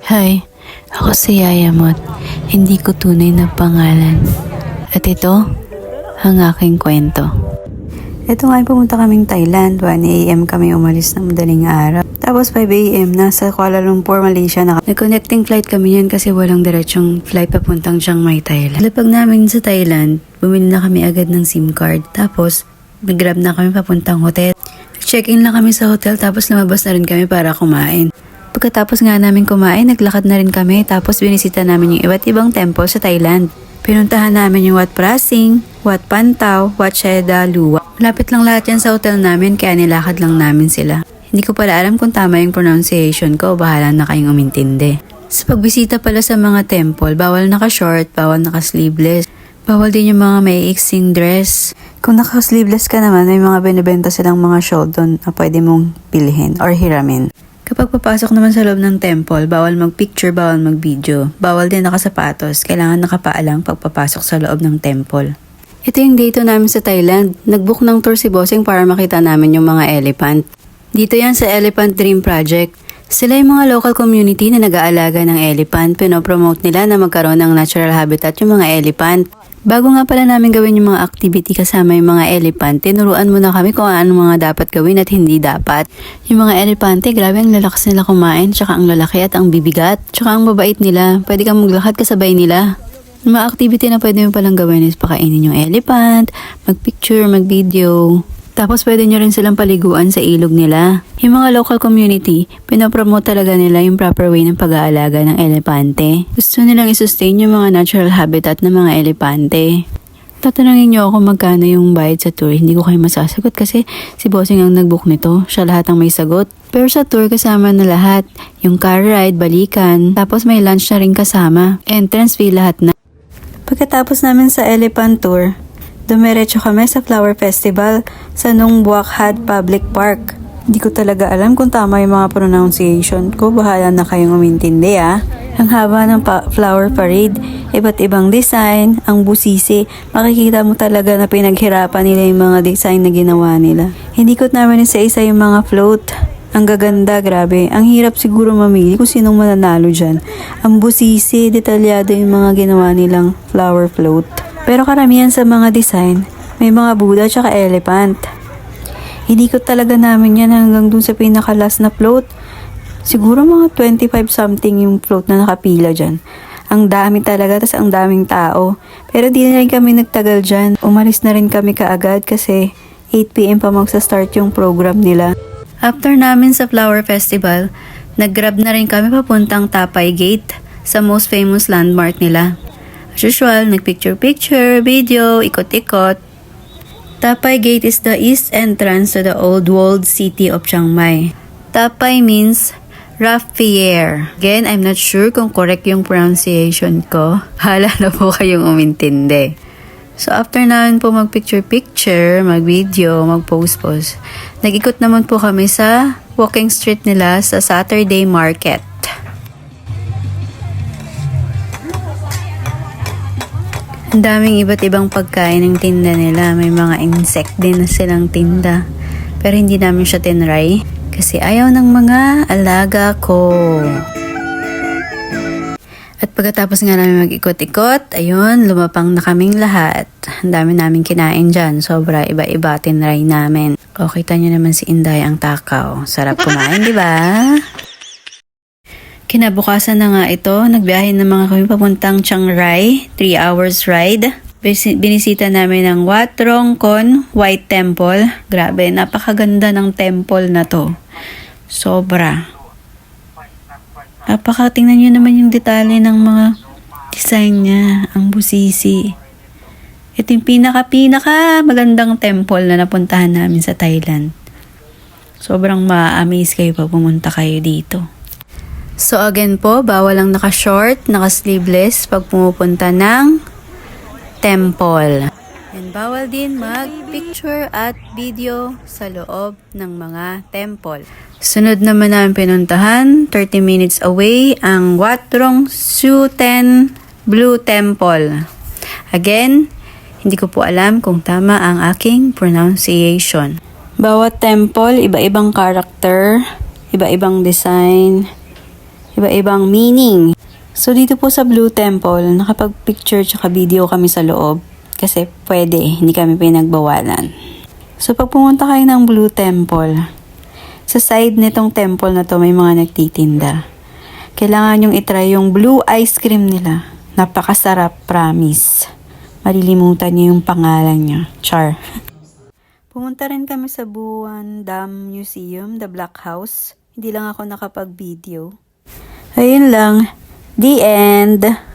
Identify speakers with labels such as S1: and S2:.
S1: Hi, ako si Yayamot. Hindi ko tunay na pangalan. At ito, ang aking kwento. Ito nga, pumunta kaming Thailand. 1 AM kami umalis ng madaling araw. Tapos 5 AM, nasa Kuala Lumpur, Malaysia na kami. Nag-connecting flight kami yan kasi walang diretsong flight papuntang Chiang Mai, Thailand. Lapag namin sa Thailand, bumili na kami agad ng SIM card. Tapos, nag-grab na kami papuntang hotel. Check-in lang kami sa hotel tapos lumabas na rin kami para kumain. Pagkatapos nga namin kumain, naglakad na rin kami tapos binisita namin yung iba't ibang temple sa Thailand. Pinuntahan namin yung Wat Prasing, Wat Pantao, Wat Cheda, Luwa. Malapit lang lahat yan sa hotel namin kaya nilakad lang namin sila. Hindi ko pala alam kung tama yung pronunciation ko, bahala na kayong umintindi. Sa pagbisita pala sa mga temple, bawal naka-short, bawal naka-sleeveless. Bawal din yung mga may iksing dress. Kung naka-sleeveless ka naman, may mga binibenta silang mga shawl doon na pwede mong bilhin or hiramin. Kapag papasok naman sa loob ng temple, bawal mag-picture, bawal mag-video. Bawal din nakasapatos, kailangan nakapaa lang pagpapasok sa loob ng temple. Ito yung day 2 namin sa Thailand. Nag-book ng tour si Bossing para makita namin yung mga elephant. Dito yan sa Elephant Dream Project. Sila yung mga local community na nag-aalaga ng elephant. Pinopromote nila na magkaroon ng natural habitat yung mga elephant. Bago nga pala namin gawin yung mga activity kasama yung mga elepante, tinuruan muna kami kung ano mga dapat gawin at hindi dapat. Yung mga elepante, grabe ang lalakas nila kumain, tsaka ang lalaki at ang bibigat, tsaka ang babait nila. Pwede kang maglakad kasabay nila. Yung mga activity na pwede mo palang gawin is pakainin yung elephant, mag-picture, mag-video. Tapos pwede nyo rin silang paliguan sa ilog nila. Yung mga local community, pinopromote talaga nila yung proper way ng pag-aalaga ng elepante. Gusto nilang isustain yung mga natural habitat ng mga elepante. Tatanungin nyo ako magkano yung bayad sa tour. Hindi ko kayo masasagot kasi si Bossing ang nag-book nito. Siya lahat ang may sagot. Pero sa tour kasama na lahat. Yung car ride, balikan. Tapos may lunch na rin kasama. Entrance fee lahat na. Pagkatapos namin sa elephant tour, dumiretso kami sa Flower Festival sa Nong Buak Hat Public Park. Hindi ko talaga alam kung tama yung mga pronunciation ko. Bahala na kayong umintindi ah. Ang haba ng flower parade, iba't ibang design, ang busisi. Makikita mo talaga na pinaghirapan nila yung mga design na ginawa nila. Hinikot namin isa-isa yung mga float. Ang gaganda, grabe. Ang hirap siguro mamili kung sinong mananalo dyan. Ang busisi, detalyado yung mga ginawa nilang flower float. Pero karamihan sa mga design, may mga Buddha tsaka elephant. Hinikot talaga namin yan hanggang dun sa pinakalas na float. Siguro mga 25 something yung float na nakapila dyan. Ang dami talaga, tas ang daming tao. Pero di na rin kami nagtagal dyan. Umalis na rin kami kaagad kasi 8 PM pa magsa-start yung program nila. After namin sa Flower Festival, nag-grab na rin kami papuntang Tapay Gate sa most famous landmark nila. As usual, nag-picture-picture, video, ikot-ikot. Tapay Gate is the east entrance to the old walled city of Chiang Mai. Tapay means rough fair. Again, I'm not sure kung correct yung pronunciation ko. Hala na po kayong umintindi. So after namin po mag-picture-picture, mag-video, mag-post-post, nag-ikot naman po kami sa walking street nila sa Saturday Market. Ang daming iba't ibang pagkain ng tinda nila. May mga insect din na silang tinda. Pero hindi namin siya tinry kasi ayaw ng mga alaga ko. At pagkatapos nga namin mag-ikot-ikot, ayun, lumapang na kaming lahat. Ang dami namin kinain dyan. Sobra, iba-iba tinry namin. O, kita nyo naman si Inday ang takaw. Sarap kumain, di ba? Kinabukasan na nga ito, nagbiyahe na mga kami papuntang Chiang Rai, 3 hours ride. Binisita namin ang Wat Rong Kon White Temple. Grabe, napakaganda ng temple na to. Sobra. Tingnan nyo naman yung detalye ng mga design niya, ang busisi. Ito yung pinaka magandang temple na napuntahan namin sa Thailand. Sobrang ma-amaze kayo pag pumunta kayo dito. So again po, bawal lang naka-short, naka-sleeveless pag pumupunta ng temple. And bawal din mag-picture at video sa loob ng mga temple. Sunod naman namin pinuntahan, 30 minutes away, ang Wat Rong Suten Blue Temple. Again, hindi ko po alam kung tama ang aking pronunciation. Bawat temple, iba-ibang character, iba-ibang design. iba-ibang meaning. So dito po sa Blue Temple, nakapag-picture tsaka video kami sa loob kasi pwede, hindi kami pinagbawalan. So pag pumunta kayo ng Blue Temple, sa side nitong temple na to may mga nagtitinda. Kailangan yung itry yung blue ice cream nila. Napakasarap, promise. Malilimutan niyo yung pangalan niya. Char. Pumunta rin kami sa Buwan Dam Museum, the Black House. Hindi lang ako nakapag-video. Ayun lang. The end.